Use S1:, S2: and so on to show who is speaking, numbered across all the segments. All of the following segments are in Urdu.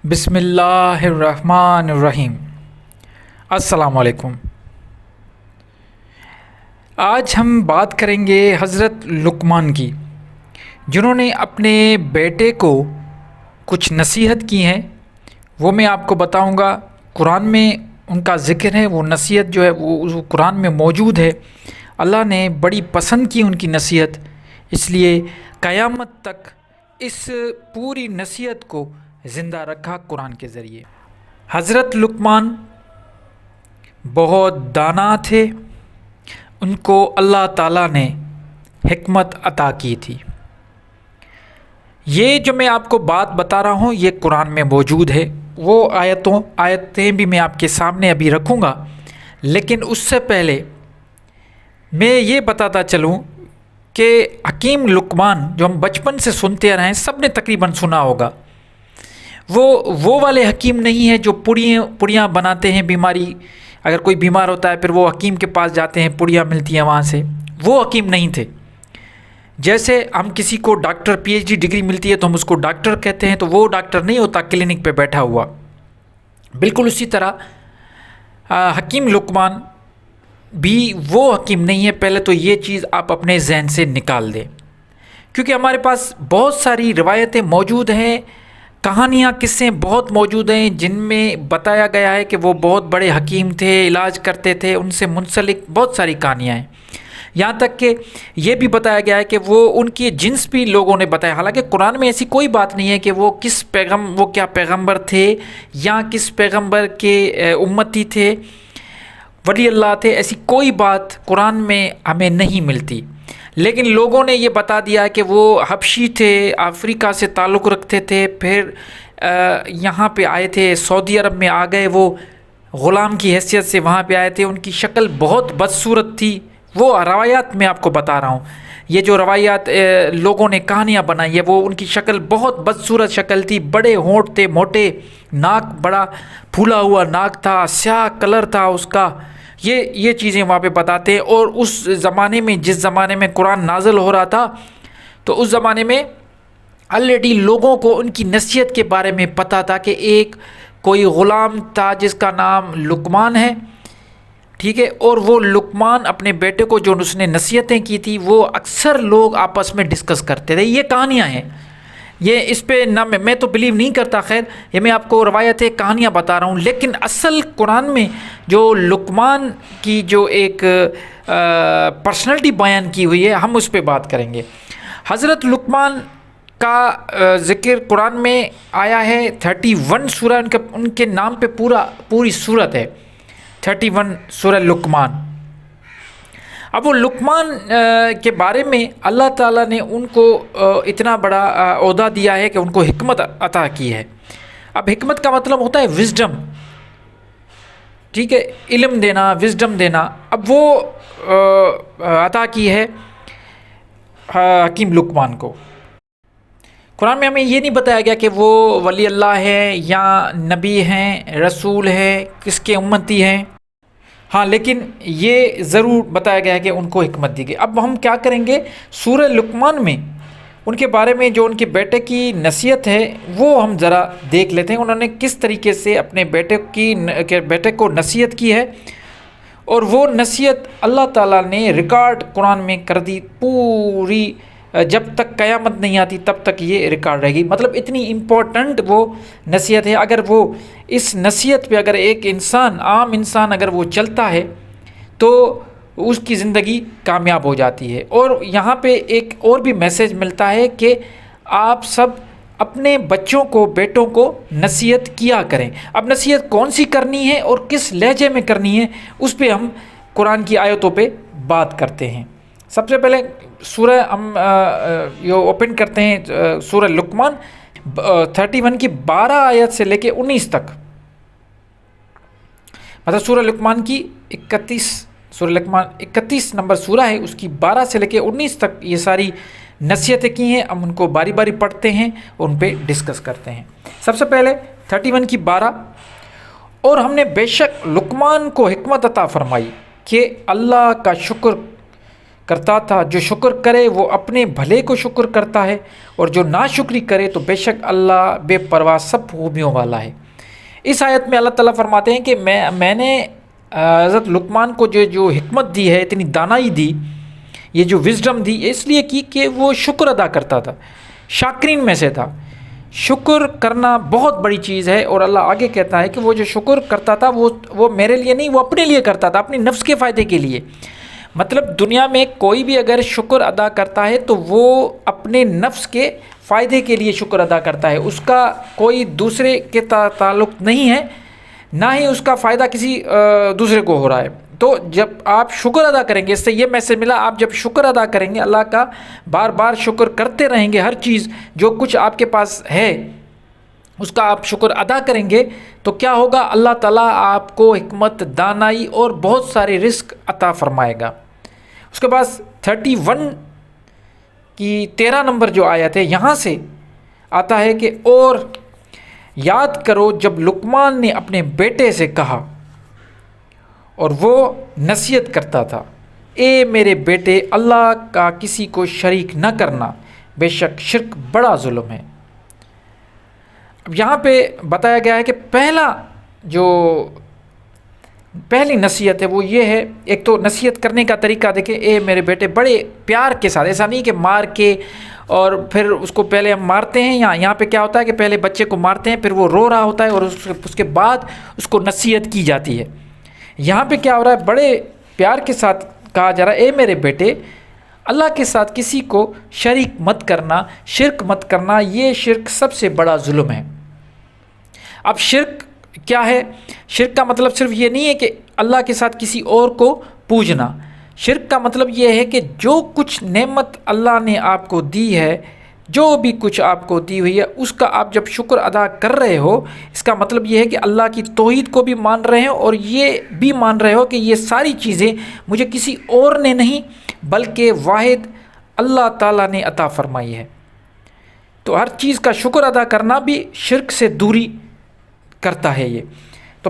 S1: بسم اللہ الرحمن الرحیم۔ السلام علیکم۔ آج ہم بات کریں گے حضرت لقمان کی، جنہوں نے اپنے بیٹے کو کچھ نصیحت کی ہیں۔ وہ میں آپ کو بتاؤں گا، قرآن میں ان کا ذکر ہے، وہ نصیحت جو ہے وہ قرآن میں موجود ہے۔ اللہ نے بڑی پسند کی ان کی نصیحت، اس لیے قیامت تک اس پوری نصیحت کو زندہ رکھا قرآن کے ذریعے۔ حضرت لقمان بہت دانا تھے، ان کو اللہ تعالیٰ نے حکمت عطا کی تھی۔ یہ جو میں آپ کو بات بتا رہا ہوں یہ قرآن میں موجود ہے، وہ آیتیں بھی میں آپ کے سامنے ابھی رکھوں گا، لیکن اس سے پہلے میں یہ بتاتا چلوں کہ حکیم لقمان جو ہم بچپن سے سنتے رہے ہیں، سب نے تقریباً سنا ہوگا، وہ والے حکیم نہیں ہے جو پڑیاں بناتے ہیں۔ بیماری اگر کوئی بیمار ہوتا ہے پھر وہ حکیم کے پاس جاتے ہیں، پڑیاں ملتی ہیں وہاں سے، وہ حکیم نہیں تھے۔ جیسے ہم کسی کو doctor P H D degree ملتی ہے تو ہم اس کو ڈاکٹر کہتے ہیں، تو وہ ڈاکٹر نہیں ہوتا کلینک پہ بیٹھا ہوا۔ بالکل اسی طرح حکیم لقمان بھی وہ حکیم نہیں ہے۔ پہلے تو یہ چیز آپ اپنے ذہن سے نکال دیں، کیونکہ ہمارے پاس بہت ساری روایتیں موجود ہیں، کہانیاں قصے بہت موجود ہیں جن میں بتایا گیا ہے کہ وہ بہت بڑے حکیم تھے، علاج کرتے تھے، ان سے منسلک بہت ساری کہانیاں ہیں۔ یہاں تک کہ یہ بھی بتایا گیا ہے کہ وہ ان کی جنس بھی لوگوں نے بتایا، حالانکہ قرآن میں ایسی کوئی بات نہیں ہے کہ وہ کیا پیغمبر تھے یا کس پیغمبر کے امتی تھے، ولی اللہ تھے، ایسی کوئی بات قرآن میں ہمیں نہیں ملتی۔ لیکن لوگوں نے یہ بتا دیا کہ وہ حبشی تھے، افریقہ سے تعلق رکھتے تھے، پھر یہاں پہ آئے تھے، سعودی عرب میں آ گئے، وہ غلام کی حیثیت سے وہاں پہ آئے تھے، ان کی شکل بہت بدصورت تھی۔ وہ روایات میں آپ کو بتا رہا ہوں، یہ جو روایات لوگوں نے کہانیاں بنائی ہے، وہ ان کی شکل بہت بدصورت شکل تھی، بڑے ہونٹ تھے، موٹے ناک، بڑا پھولا ہوا ناک تھا، سیاہ کلر تھا اس کا۔ یہ چیزیں وہاں پہ بتاتے ہیں۔ اور اس زمانے میں، جس زمانے میں قرآن نازل ہو رہا تھا، تو اس زمانے میں آلریڈی لوگوں کو ان کی نصیحت کے بارے میں پتہ تھا کہ ایک کوئی غلام تھا جس کا نام لقمان ہے، ٹھیک ہے، اور وہ لقمان اپنے بیٹے کو جو اس نے نصیحتیں کی تھی وہ اکثر لوگ آپس میں ڈسکس کرتے تھے۔ یہ کہانیاں ہیں، یہ اس پہ نہ میں تو بلیو نہیں کرتا، خیر یہ میں آپ کو روایتیں کہانیاں بتا رہا ہوں، لیکن اصل قرآن میں جو لقمان کی جو ایک پرسنالٹی بیان کی ہوئی ہے، ہم اس پہ بات کریں گے۔ حضرت لقمان کا ذکر قرآن میں آیا ہے 31 سورہ، ان کے نام پہ پوری سورت ہے 31 سورہ لقمان۔ اب وہ لقمان کے بارے میں اللہ تعالیٰ نے ان کو اتنا بڑا عہدہ دیا ہے کہ ان کو حکمت عطا کی ہے۔ اب حکمت کا مطلب ہوتا ہے وزڈم، ٹھیک ہے، علم دینا، وزڈم دینا۔ اب وہ عطا کی ہے حکیم لقمان کو۔ قرآن میں ہمیں یہ نہیں بتایا گیا کہ وہ ولی اللہ ہے یا نبی ہیں، رسول ہیں، کس کے امتی ہیں، ہاں، لیکن یہ ضرور بتایا گیا ہے کہ ان کو حکمت دی گئی۔ اب ہم کیا کریں گے، سورہ لقمان میں ان کے بارے میں جو ان کے بیٹے کی نصیحت ہے وہ ہم ذرا دیکھ لیتے ہیں، انہوں نے کس طریقے سے اپنے بیٹے کو نصیحت کی ہے، اور وہ نصیحت اللہ تعالیٰ نے ریکارڈ قرآن میں کر دی پوری، جب تک قیامت نہیں آتی تب تک یہ ریکارڈ رہے گی۔ مطلب اتنی امپورٹنٹ وہ نصیحت ہے، اگر وہ اس نصیحت پہ اگر ایک انسان، عام انسان اگر وہ چلتا ہے تو اس کی زندگی کامیاب ہو جاتی ہے۔ اور یہاں پہ ایک اور بھی میسیج ملتا ہے کہ آپ سب اپنے بچوں کو، بیٹوں کو نصیحت کیا کریں۔ اب نصیحت کون سی کرنی ہے اور کس لہجے میں کرنی ہے، اس پہ ہم قرآن کی آیتوں پہ بات کرتے ہیں۔ سب سے پہلے سورہ ہم یہ اوپن کرتے ہیں، سورہ لقمان 31 کی 12 آیت سے لے کے 19 تک، مطلب سورہ لقمان کی 31 نمبر سورہ ہے، اس کی 12 سے لے کے 19 تک یہ ساری نصیحتیں کی ہیں۔ ہم ان کو باری باری پڑھتے ہیں اور ان پہ ڈسکس کرتے ہیں۔ سب سے پہلے 31 کی 12، اور ہم نے بے شک لقمان کو حکمت عطا فرمائی کہ اللہ کا شکر کرتا تھا، جو شکر کرے وہ اپنے بھلے کو شکر کرتا ہے، اور جو ناشکری کرے تو بے شک اللہ بے پرواہ سب خوبیوں والا ہے۔ اس آیت میں اللہ تعالیٰ فرماتے ہیں کہ میں نے حضرت لقمان کو جو حکمت دی ہے، اتنی دانائی دی، یہ جو وزڈم دی، اس لیے کی کہ وہ شکر ادا کرتا تھا، شاکرین میں سے تھا۔ شکر کرنا بہت بڑی چیز ہے، اور اللہ آگے کہتا ہے کہ وہ جو شکر کرتا تھا وہ میرے لیے نہیں، وہ اپنے لیے کرتا تھا، اپنی نفس کے فائدے کے لیے۔ مطلب دنیا میں کوئی بھی اگر شکر ادا کرتا ہے تو وہ اپنے نفس کے فائدے کے لیے شکر ادا کرتا ہے، اس کا کوئی دوسرے کے تعلق نہیں ہے، نہ ہی اس کا فائدہ کسی دوسرے کو ہو رہا ہے۔ تو جب آپ شکر ادا کریں گے، اس سے یہ میسج ملا، آپ جب شکر ادا کریں گے اللہ کا، بار بار شکر کرتے رہیں گے، ہر چیز جو کچھ آپ کے پاس ہے اس کا آپ شکر ادا کریں گے، تو کیا ہوگا؟ اللہ تعالیٰ آپ کو حکمت، دانائی اور بہت سارے رزق عطا فرمائے گا۔ اس کے بعد 31 کی 13 نمبر جو آیت ہے، یہاں سے آتا ہے کہ اور یاد کرو جب لقمان نے اپنے بیٹے سے کہا اور وہ نصیحت کرتا تھا، اے میرے بیٹے، اللہ کا کسی کو شریک نہ کرنا، بے شک شرک بڑا ظلم ہے۔ اب یہاں پہ بتایا گیا ہے کہ پہلی نصیحت ہے وہ یہ ہے، ایک تو نصیحت کرنے کا طریقہ دیکھیں، اے میرے بیٹے، بڑے پیار کے ساتھ، ایسا نہیں کہ مار کے اور پھر اس کو پہلے ہم مارتے ہیں، یہاں پہ کیا ہوتا ہے کہ پہلے بچے کو مارتے ہیں، پھر وہ رو رہا ہوتا ہے اور اس کے بعد اس کو نصیحت کی جاتی ہے۔ یہاں پہ کیا ہو رہا ہے؟ بڑے پیار کے ساتھ کہا جا رہا ہے، اے میرے بیٹے، اللہ کے ساتھ کسی کو شریک مت کرنا، شرک مت کرنا، یہ شرک سب سے بڑا ظلم ہے۔ اب شرک کیا ہے؟ شرک کا مطلب صرف یہ نہیں ہے کہ اللہ کے ساتھ کسی اور کو پوجنا، شرک کا مطلب یہ ہے کہ جو کچھ نعمت اللہ نے آپ کو دی ہے، جو بھی کچھ آپ کو دی ہوئی ہے، اس کا آپ جب شکر ادا کر رہے ہو، اس کا مطلب یہ ہے کہ اللہ کی توحید کو بھی مان رہے ہو اور یہ بھی مان رہے ہو کہ یہ ساری چیزیں مجھے کسی اور نے نہیں بلکہ واحد اللہ تعالیٰ نے عطا فرمائی ہے۔ تو ہر چیز کا شکر ادا کرنا بھی شرک سے دوری کرتا ہے۔ یہ تو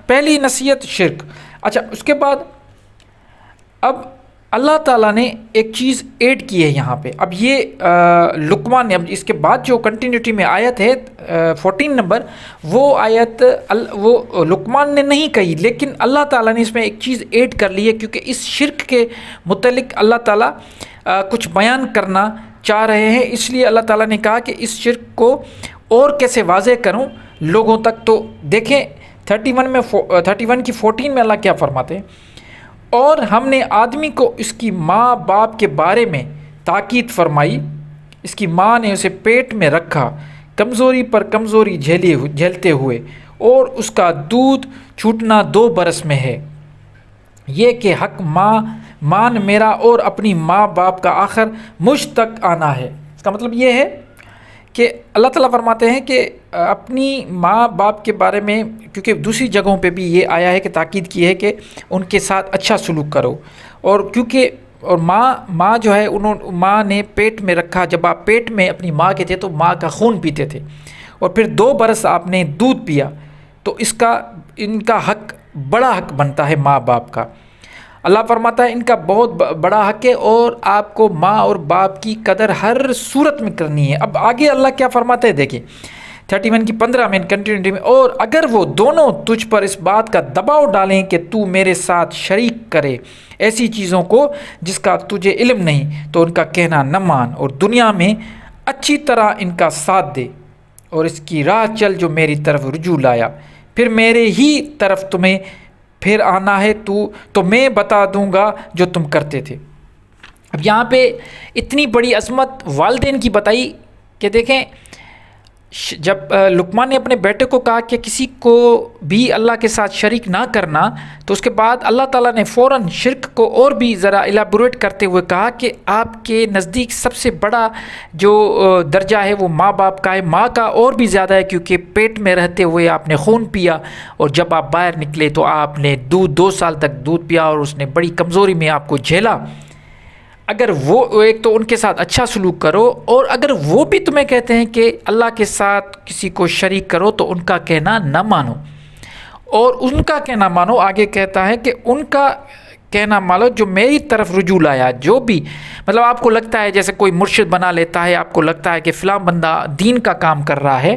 S1: پہلی نصیحت شرک۔ اچھا، اس کے بعد اب اللہ تعالیٰ نے ایک چیز ایڈ کی ہے یہاں پہ۔ اب یہ لقمان نے، اب اس کے بعد جو کنٹینیوٹی میں آیت ہے 14 نمبر، وہ آیت وہ لقمان نے نہیں کہی، لیکن اللہ تعالیٰ نے اس میں ایک چیز ایڈ کر لی ہے، کیونکہ اس شرک کے متعلق اللہ تعالیٰ کچھ بیان کرنا چاہ رہے ہیں، اس لیے اللہ تعالیٰ نے کہا کہ اس شرک کو اور کیسے واضح کروں لوگوں تک۔ تو دیکھیں 31 کی 14 میں اللہ کیا فرماتے ہیں، اور ہم نے آدمی کو اس کی ماں باپ کے بارے میں تاکید فرمائی، اس کی ماں نے اسے پیٹ میں رکھا کمزوری پر کمزوری جھیلتے ہوئے، اور اس کا دودھ چھوٹنا 2 برس میں ہے، یہ کہ حق مان میرا اور اپنی ماں باپ کا آخر مجھ تک آنا ہے۔ اس کا مطلب یہ ہے کہ اللہ تعالیٰ فرماتے ہیں کہ اپنی ماں باپ کے بارے میں، کیونکہ دوسری جگہوں پہ بھی یہ آیا ہے کہ تاکید کی ہے کہ ان کے ساتھ اچھا سلوک کرو، اور کیونکہ اور ماں جو ہے ماں نے پیٹ میں رکھا، جب آپ پیٹ میں اپنی ماں کے تھے تو ماں کا خون پیتے تھے، اور پھر 2 برس آپ نے دودھ پیا، تو ان کا حق بڑا حق بنتا ہے ماں باپ کا۔ اللہ فرماتا ہے ان کا بہت بڑا حق ہے، اور آپ کو ماں اور باپ کی قدر ہر صورت میں کرنی ہے۔ اب آگے اللہ کیا فرماتا ہے دیکھیں 31 کی 15 میں کنٹینیوٹی میں، اور اگر وہ دونوں تجھ پر اس بات کا دباؤ ڈالیں کہ تو میرے ساتھ شریک کرے ایسی چیزوں کو جس کا تجھے علم نہیں، تو ان کا کہنا نہ مان، اور دنیا میں اچھی طرح ان کا ساتھ دے، اور اس کی راہ چل جو میری طرف رجوع لایا، پھر میرے ہی طرف تمہیں پھر آنا ہے، تو میں بتا دوں گا جو تم کرتے تھے۔ اب یہاں پہ اتنی بڑی عظمت والدین کی بتائی کہ دیکھیں، جب لقمان نے اپنے بیٹے کو کہا کہ کسی کو بھی اللہ کے ساتھ شریک نہ کرنا، تو اس کے بعد اللہ تعالیٰ نے فوراً شرک کو اور بھی ذرا ایلیبوریٹ کرتے ہوئے کہا کہ آپ کے نزدیک سب سے بڑا جو درجہ ہے وہ ماں باپ کا ہے، ماں کا اور بھی زیادہ ہے، کیونکہ پیٹ میں رہتے ہوئے آپ نے خون پیا، اور جب آپ باہر نکلے تو آپ نے 2 سال تک دودھ پیا، اور اس نے بڑی کمزوری میں آپ کو جھیلا۔ اگر وہ ایک تو ان کے ساتھ اچھا سلوک کرو، اور اگر وہ بھی تمہیں کہتے ہیں کہ اللہ کے ساتھ کسی کو شریک کرو تو ان کا کہنا نہ مانو، اور ان کا کہنا مانو۔ آگے کہتا ہے کہ ان کا کہنا مالو جو میری طرف رجوع لایا، جو بھی مطلب آپ کو لگتا ہے جیسے کوئی مرشد بنا لیتا ہے، آپ کو لگتا ہے کہ فلاں بندہ دین کا کام کر رہا ہے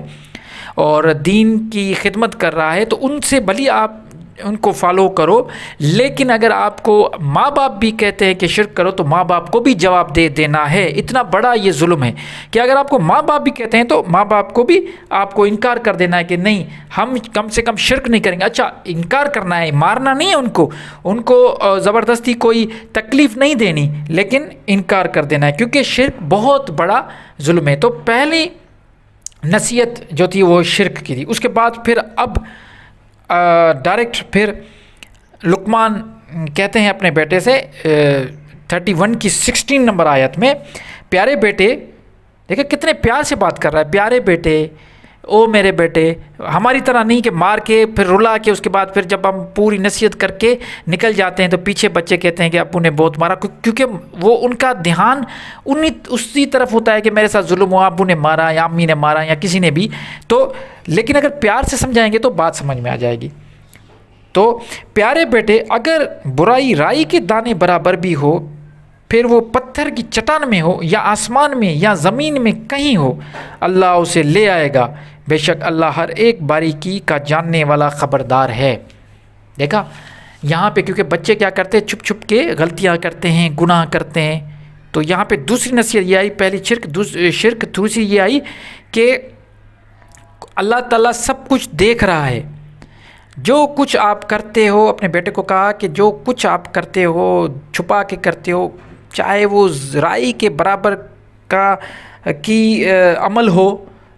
S1: اور دین کی خدمت کر رہا ہے، تو ان سے بھلی آپ ان کو فالو کرو، لیکن اگر آپ کو ماں باپ بھی کہتے ہیں کہ شرک کرو تو ماں باپ کو بھی جواب دے دینا ہے۔ اتنا بڑا یہ ظلم ہے کہ اگر آپ کو ماں باپ بھی کہتے ہیں تو ماں باپ کو بھی آپ کو انکار کر دینا ہے کہ نہیں، ہم کم سے کم شرک نہیں کریں گے۔ اچھا، انکار کرنا ہے، مارنا نہیں ہے ان کو زبردستی کوئی تکلیف نہیں دینی، لیکن انکار کر دینا ہے، کیونکہ شرک بہت بڑا ظلم ہے۔ تو پہلی نصیحت جو تھی وہ شرک کی تھی۔ اس کے بعد پھر اب ڈائریکٹ پھر لقمان کہتے ہیں اپنے بیٹے سے 31 کی 16 نمبر آیت میں، پیارے بیٹے، دیکھیں کتنے پیار سے بات کر رہا ہے، پیارے بیٹے، او میرے بیٹے، ہماری طرح نہیں کہ مار کے پھر رلا کے اس کے بعد پھر جب ہم پوری نصیحت کر کے نکل جاتے ہیں تو پیچھے بچے کہتے ہیں کہ ابو نے بہت مارا، کیونکہ وہ ان کا دھیان اسی طرف ہوتا ہے کہ میرے ساتھ ظلم ہوا، ابو نے مارا یا امی نے مارا یا کسی نے بھی۔ تو لیکن اگر پیار سے سمجھائیں گے تو بات سمجھ میں آ جائے گی۔ تو پیارے بیٹے، اگر برائی رائی کے دانے برابر بھی ہو، پھر وہ پتھر کی چٹان میں ہو یا آسمان میں یا زمین میں کہیں ہو، اللہ اسے لے آئے گا، بے شک اللہ ہر ایک باریکی کا جاننے والا خبردار ہے۔ دیکھا یہاں پہ، کیونکہ بچے کیا کرتے ہیں، چھپ چھپ کے غلطیاں کرتے ہیں، گناہ کرتے ہیں، تو یہاں پہ دوسری نصیحت یہ آئی، پہلی شرک، دوسری یہ آئی کہ اللہ تعالیٰ سب کچھ دیکھ رہا ہے، جو کچھ آپ کرتے ہو۔ اپنے بیٹے کو کہا کہ جو کچھ آپ کرتے ہو چھپا کے کرتے ہو، چاہے وہ رائی کے برابر کی عمل ہو،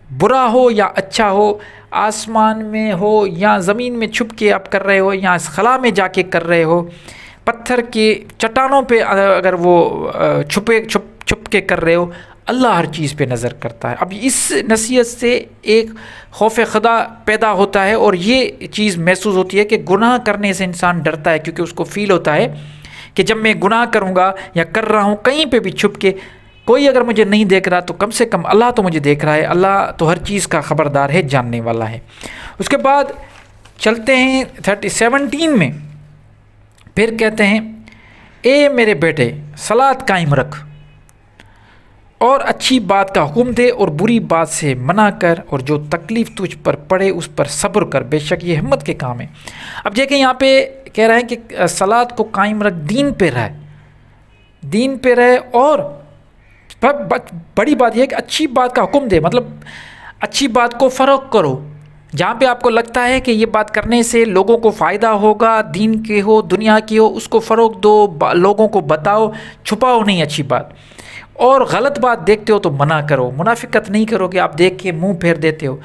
S1: برا ہو یا اچھا ہو، آسمان میں ہو یا زمین میں چھپ کے آپ کر رہے ہو یا اس خلا میں جا کے کر رہے ہو، پتھر کے چٹانوں پہ اگر وہ چھپ کے کر رہے ہو، اللہ ہر چیز پہ نظر کرتا ہے۔ اب اس نصیحت سے ایک خوف خدا پیدا ہوتا ہے اور یہ چیز محسوس ہوتی ہے کہ گناہ کرنے سے انسان ڈرتا ہے، کیونکہ اس کو فیل ہوتا ہے کہ جب میں گناہ کروں گا یا کر رہا ہوں کہیں پہ بھی چھپ کے، کوئی اگر مجھے نہیں دیکھ رہا تو کم سے کم اللہ تو مجھے دیکھ رہا ہے، اللہ تو ہر چیز کا خبردار ہے، جاننے والا ہے۔ اس کے بعد چلتے ہیں 17 میں، پھر کہتے ہیں اے میرے بیٹے، صلاۃ قائم رکھ اور اچھی بات کا حکم دے اور بری بات سے منع کر، اور جو تکلیف تجھ پر پڑے اس پر صبر کر، بے شک یہ ہمت کے کام ہے۔ اب دیکھیں یہاں پہ کہہ رہے ہیں کہ صلاۃ کو قائم رکھ، دین پہ رہے، اور بڑی بات یہ ہے کہ اچھی بات کا حکم دے، مطلب اچھی بات کو فروغ کرو، جہاں پہ آپ کو لگتا ہے کہ یہ بات کرنے سے لوگوں کو فائدہ ہوگا، دین کے ہو دنیا کی ہو، اس کو فروغ دو، لوگوں کو بتاؤ، چھپاؤ نہیں اچھی بات، اور غلط بات دیکھتے ہو تو منع کرو، منافقت نہیں کرو کہ آپ دیکھ کے منہ پھیر دیتے ہو،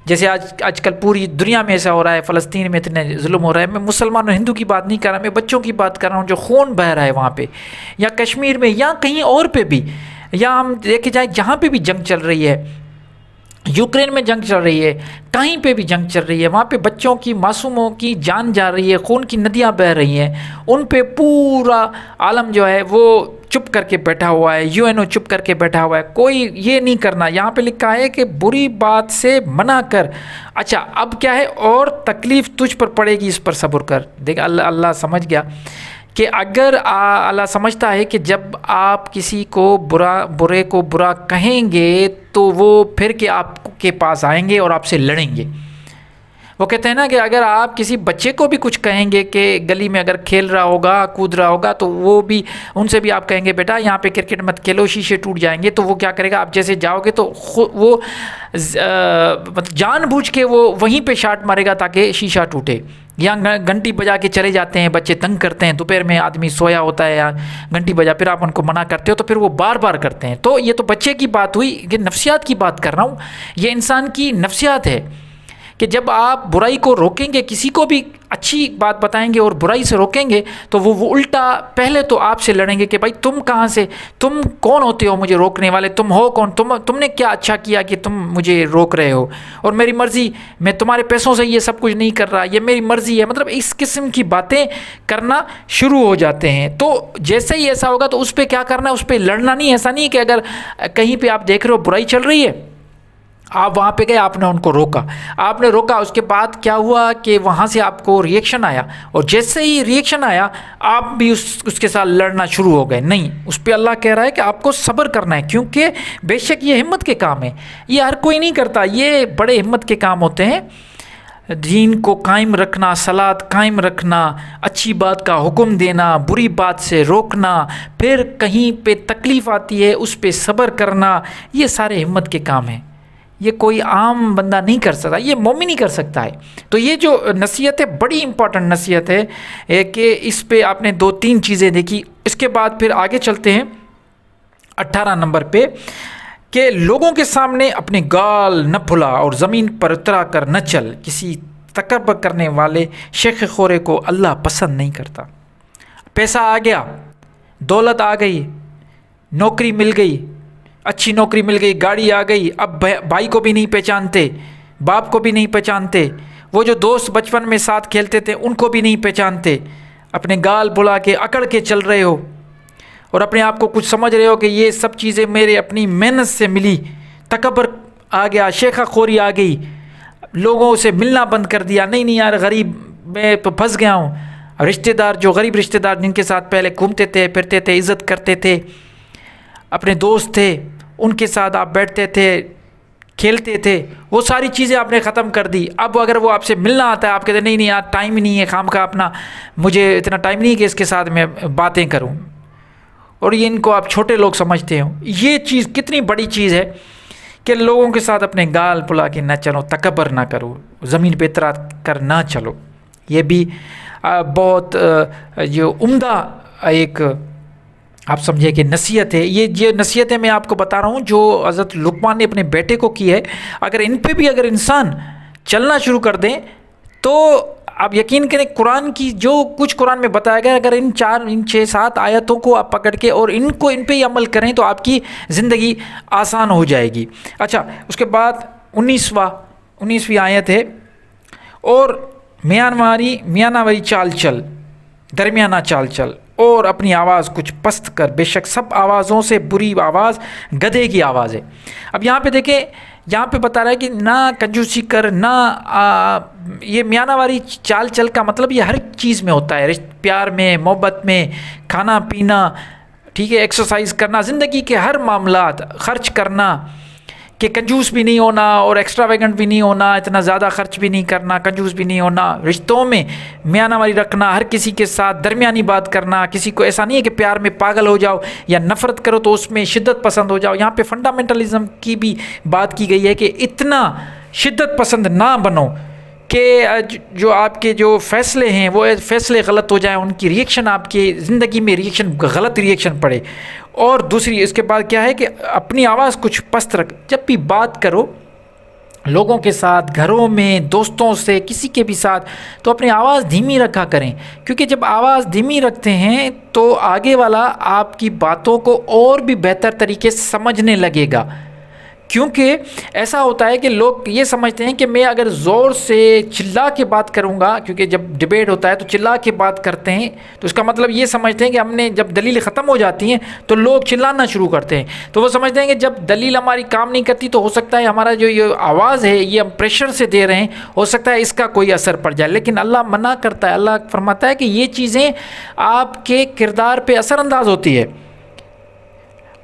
S1: جیسے آج کل پوری دنیا میں ایسا ہو رہا ہے، فلسطین میں اتنے ظلم ہو رہا ہے۔ میں مسلمان اور ہندو کی بات نہیں کر رہا، میں بچوں کی بات کر رہا ہوں جو خون بہہ رہا ہے وہاں پہ، یا کشمیر میں یا کہیں اور پہ بھی، یا ہم دیکھے جائیں جہاں پہ بھی جنگ چل رہی ہے، یوکرین میں جنگ چل رہی ہے، کہیں پہ بھی جنگ چل رہی ہے، وہاں پہ بچوں کی، معصوموں کی جان جا رہی ہے، خون کی ندیاں بہہ رہی ہیں، ان پہ پورا عالم جو ہے وہ چپ کر کے بیٹھا ہوا ہے، UN چپ کر کے بیٹھا ہوا ہے، کوئی یہ نہیں کرنا۔ یہاں پہ لکھا ہے کہ بری بات سے منع کر۔ اچھا اب کیا ہے، اور تکلیف تجھ پر پڑے گی اس پر صبر کر۔ دیکھ اللہ سمجھ گیا کہ اگر اللہ سمجھتا ہے کہ جب آپ کسی کو برے کو برا کہیں گے تو وہ پھر کے آپ کے پاس آئیں گے اور آپ سے لڑیں گے۔ وہ کہتے ہیں نا کہ اگر آپ کسی بچے کو بھی کچھ کہیں گے کہ گلی میں اگر کھیل رہا ہوگا، کود رہا ہوگا، تو وہ بھی ان سے بھی آپ کہیں گے بیٹا یہاں پہ کرکٹ مت کھیلو، شیشے ٹوٹ جائیں گے، تو وہ کیا کرے گا، آپ جیسے جاؤ گے تو وہ جان بوجھ کے وہ وہیں پہ شاٹ مارے گا تاکہ شیشہ ٹوٹے، یا گھنٹی بجا کے چلے جاتے ہیں، بچے تنگ کرتے ہیں، دوپہر میں آدمی سویا ہوتا ہے یا گھنٹی بجا، پھر آپ ان کو منع کرتے ہو تو پھر وہ بار بار کرتے ہیں۔ تو یہ تو بچے کی بات ہوئی، یہ نفسیات کی بات کر رہا ہوں، یہ انسان کی نفسیات ہے کہ جب آپ برائی کو روکیں گے، کسی کو بھی اچھی بات بتائیں گے اور برائی سے روکیں گے تو وہ الٹا پہلے تو آپ سے لڑیں گے کہ بھائی تم کہاں سے، تم کون ہوتے ہو مجھے روکنے والے، تم ہو کون، تم نے کیا اچھا کیا کہ تم مجھے روک رہے ہو، اور میری مرضی، میں تمہارے پیسوں سے یہ سب کچھ نہیں کر رہا، یہ میری مرضی ہے، مطلب اس قسم کی باتیں کرنا شروع ہو جاتے ہیں۔ تو جیسے ہی ایسا ہوگا تو اس پہ کیا کرنا ہے، اس پہ لڑنا نہیں، ایسا نہیں کہ اگر کہیں پہ آپ دیکھ رہے ہو برائی چل رہی ہے آپ وہاں پہ گئے، آپ نے ان کو روکا، آپ نے روکا، اس کے بعد کیا ہوا کہ وہاں سے آپ کو ریئیکشن آیا، اور جیسے ہی ریئیکشن آیا آپ بھی اس کے ساتھ لڑنا شروع ہو گئے. نہیں، اس پہ اللہ کہہ رہا ہے کہ آپ کو صبر کرنا ہے، کیونکہ بے شک یہ ہمت کے کام ہے، یہ ہر کوئی نہیں کرتا، یہ بڑے ہمت کے کام ہوتے ہیں. دین کو قائم رکھنا، صلاۃ قائم رکھنا، اچھی بات کا حکم دینا، بری بات سے روکنا، پھر کہیں پہ تکلیف آتی ہے اس پہ صبر کرنا، یہ سارے ہمت کے کام ہیں. یہ کوئی عام بندہ نہیں کر سکتا، یہ مومن ہی کر سکتا ہے. تو یہ جو نصیحت ہے بڑی امپورٹنٹ نصیحت ہے کہ اس پہ آپ نے 2-3 چیزیں دیکھی. اس کے بعد پھر آگے چلتے ہیں 18 نمبر پہ، کہ لوگوں کے سامنے اپنے گال نہ پھلا اور زمین پر اترا کر نہ چل. کسی تکبر کرنے والے شیخ خورے کو اللہ پسند نہیں کرتا. پیسہ آ گیا، دولت آ گئی، نوکری مل گئی، اچھی نوکری مل گئی، گاڑی آ گئی، اب بھائی کو بھی نہیں پہچانتے، باپ کو بھی نہیں پہچانتے، وہ جو دوست بچپن میں ساتھ کھیلتے تھے ان کو بھی نہیں پہچانتے، اپنے گال بلا کے اکڑ کے چل رہے ہو اور اپنے آپ کو کچھ سمجھ رہے ہو کہ یہ سب چیزیں میرے اپنی محنت سے ملی. تکبر آ گیا، شیخہ خوری آ گئی، لوگوں سے ملنا بند کر دیا. نہیں یار، غریب میں تو پھنس گیا ہوں. رشتہ دار، جو غریب رشتہ دار جن کے ساتھ پہلے گھومتے تھے پھرتے تھے، عزت کرتے تھے، اپنے دوست تھے، ان کے ساتھ آپ بیٹھتے تھے، کھیلتے تھے، وہ ساری چیزیں آپ نے ختم کر دی. اب اگر وہ آپ سے ملنا آتا ہے، آپ کہتے ہیں نہیں یار ٹائم ہی نہیں ہے، خام کا اپنا مجھے اتنا ٹائم نہیں ہے کہ اس کے ساتھ میں باتیں کروں. اور یہ ان کو آپ چھوٹے لوگ سمجھتے ہو. یہ چیز کتنی بڑی چیز ہے کہ لوگوں کے ساتھ اپنے گال پھلا کے نہ چلو، تکبر نہ کرو، زمین پہ اترا کر نہ چلو. یہ بھی بہت جو عمدہ ایک آپ سمجھے کہ نصیحت ہے. یہ نصیحتیں میں آپ کو بتا رہا ہوں جو حضرت لقمان نے اپنے بیٹے کو کی ہے. اگر ان پہ بھی اگر انسان چلنا شروع کر دیں تو آپ یقین کریں قرآن کی جو کچھ قرآن میں بتایا گیا، اگر ان 6-7 آیتوں کو آپ پکڑ کے اور ان پہ ہی عمل کریں تو آپ کی زندگی آسان ہو جائے گی. اچھا، اس کے بعد 19ویں آیت ہے، اور میانہ واری چال چل، درمیانہ چال چل، اور اپنی آواز کچھ پست کر، بے شک سب آوازوں سے بری آواز گدھے کی آواز ہے. اب یہاں پہ دیکھیں، یہاں پہ بتا رہا ہے کہ نہ کنجوسی کر، نہ یہ میانہ واری چال چل کا مطلب یہ ہر چیز میں ہوتا ہے، پیار میں، محبت میں، کھانا پینا، ٹھیک ہے، ایکسرسائز کرنا، زندگی کے ہر معاملات، خرچ کرنا، کہ کنجوس بھی نہیں ہونا اور ایکسٹرا ویگنٹ بھی نہیں ہونا، اتنا زیادہ خرچ بھی نہیں کرنا، کنجوس بھی نہیں ہونا، رشتوں میں میانہ واری رکھنا، ہر کسی کے ساتھ درمیانی بات کرنا، کسی کو ایسا نہیں ہے کہ پیار میں پاگل ہو جاؤ یا نفرت کرو تو اس میں شدت پسند ہو جاؤ. یہاں پہ فنڈامنٹلزم کی بھی بات کی گئی ہے کہ اتنا شدت پسند نہ بنو کہ جو آپ کے جو فیصلے ہیں وہ فیصلے غلط ہو جائیں، ان کی ریئیکشن آپ کی زندگی میں غلط ریئیکشن پڑے. اور دوسری اس کے بعد کیا ہے کہ اپنی آواز کچھ پست رکھ. جب بھی بات کرو لوگوں کے ساتھ، گھروں میں، دوستوں سے، کسی کے بھی ساتھ، تو اپنی آواز دھیمی رکھا کریں، کیونکہ جب آواز دھیمی رکھتے ہیں تو آگے والا آپ کی باتوں کو اور بھی بہتر طریقے سے سمجھنے لگے گا. کیونکہ ایسا ہوتا ہے کہ لوگ یہ سمجھتے ہیں کہ میں اگر زور سے چلا کے بات کروں گا، کیونکہ جب ڈیبیٹ ہوتا ہے تو چلا کے بات کرتے ہیں، تو اس کا مطلب یہ سمجھتے ہیں کہ ہم نے جب دلیل ختم ہو جاتی ہیں تو لوگ چلانا شروع کرتے ہیں، تو وہ سمجھتے ہیں کہ جب دلیل ہماری کام نہیں کرتی تو ہو سکتا ہے ہمارا جو یہ آواز ہے یہ ہم پریشر سے دے رہے ہیں، ہو سکتا ہے اس کا کوئی اثر پڑ جائے. لیکن اللہ منع کرتا ہے، اللہ فرماتا ہے کہ یہ چیزیں آپ کے کردار پہ اثر انداز ہوتی ہے.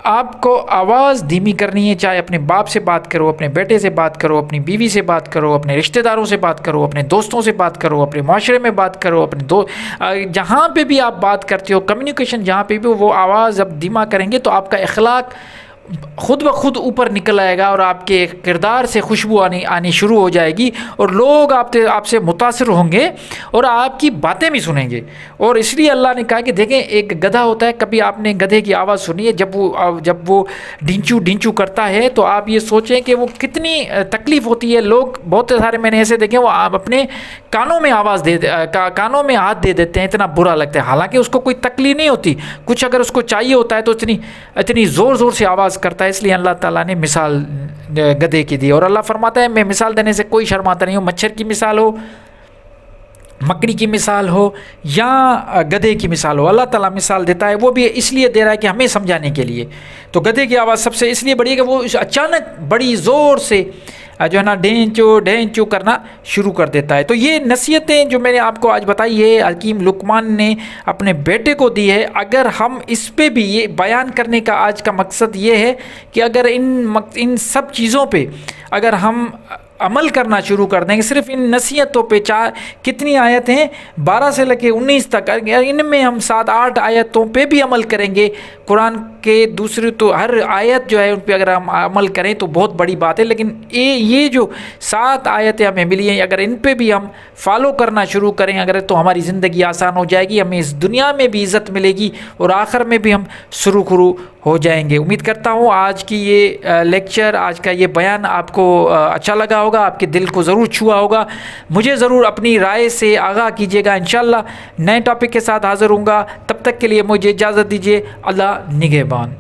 S1: آپ کو آواز دھیمی کرنی ہے، چاہے اپنے باپ سے بات کرو، اپنے بیٹے سے بات کرو، اپنی بیوی سے بات کرو، اپنے رشتہ داروں سے بات کرو، اپنے دوستوں سے بات کرو، اپنے معاشرے میں بات کرو، جہاں پہ بھی آپ بات کرتے ہو، کمیونیکیشن جہاں پہ بھی وہ آواز جب دھیما کریں گے تو آپ کا اخلاق خود بخود اوپر نکل آئے گا اور آپ کے کردار سے خوشبو آنی شروع ہو جائے گی، اور لوگ آپ سے متاثر ہوں گے اور آپ کی باتیں بھی سنیں گے. اور اس لیے اللہ نے کہا کہ دیکھیں ایک گدھا ہوتا ہے، کبھی آپ نے گدھے کی آواز سنی ہے جب وہ ڈینچو کرتا ہے تو آپ یہ سوچیں کہ وہ کتنی تکلیف ہوتی ہے. لوگ بہت سارے میں نے ایسے دیکھے وہ اپنے کانوں میں کانوں میں ہاتھ دے دیتے ہیں، اتنا برا لگتا ہے، حالانکہ اس کو کوئی تکلیف نہیں ہوتی، کچھ اگر اس کو چاہیے ہوتا ہے تو اتنی زور سے آواز کرتا ہے. اس لیے اللہ تعالیٰ نے مثال گدھے کی دی، اور اللہ فرماتا ہے میں مثال دینے سے کوئی شرماتا نہیں ہوں. مچھر کی مثال ہو، مکڑی کی مثال ہو یا گدھے کی مثال ہو، اللہ تعالیٰ مثال دیتا ہے، وہ بھی اس لیے دے رہا ہے کہ ہمیں سمجھانے کے لیے۔ تو گدھے کی آواز سب سے اس لیے بڑی ہے کہ وہ اچانک بڑی زور سے جو ہے نا ڈھین چو کرنا شروع کر دیتا ہے۔ تو یہ نصیحتیں جو میں نے آپ کو آج بتائی ہے، حکیم لقمان نے اپنے بیٹے کو دی ہے۔ اگر ہم اس پہ بھی، یہ بیان کرنے کا آج کا مقصد یہ ہے کہ اگر ان سب چیزوں پہ اگر ہم عمل کرنا شروع کر دیں گے، صرف ان نصیحتوں پہ، کتنی آیتیں ہیں 12 سے لے کے 19 تک، ان میں ہم 7-8 آیتوں پہ بھی عمل کریں گے، قرآن کے دوسری تو ہر آیت جو ہے ان پہ اگر ہم عمل کریں تو بہت بڑی بات ہے، لیکن یہ جو 7 آیتیں ہمیں ملی ہیں، اگر ان پہ بھی ہم فالو کرنا شروع کریں اگر، تو ہماری زندگی آسان ہو جائے گی، ہمیں اس دنیا میں بھی عزت ملے گی اور آخر میں بھی ہم سرخرو ہو جائیں گے۔ امید کرتا ہوں آج کی یہ لیکچر، آج کا یہ بیان آپ کو اچھا لگا ہوگا، آپ کے دل کو ضرور چھوا ہوگا۔ مجھے ضرور اپنی رائے سے آگاہ کیجیے گا، انشاءاللہ نئے ٹاپک کے ساتھ حاضر ہوں گا۔ تب تک کے لیے مجھے اجازت دیجیے، اللہ نگہبان۔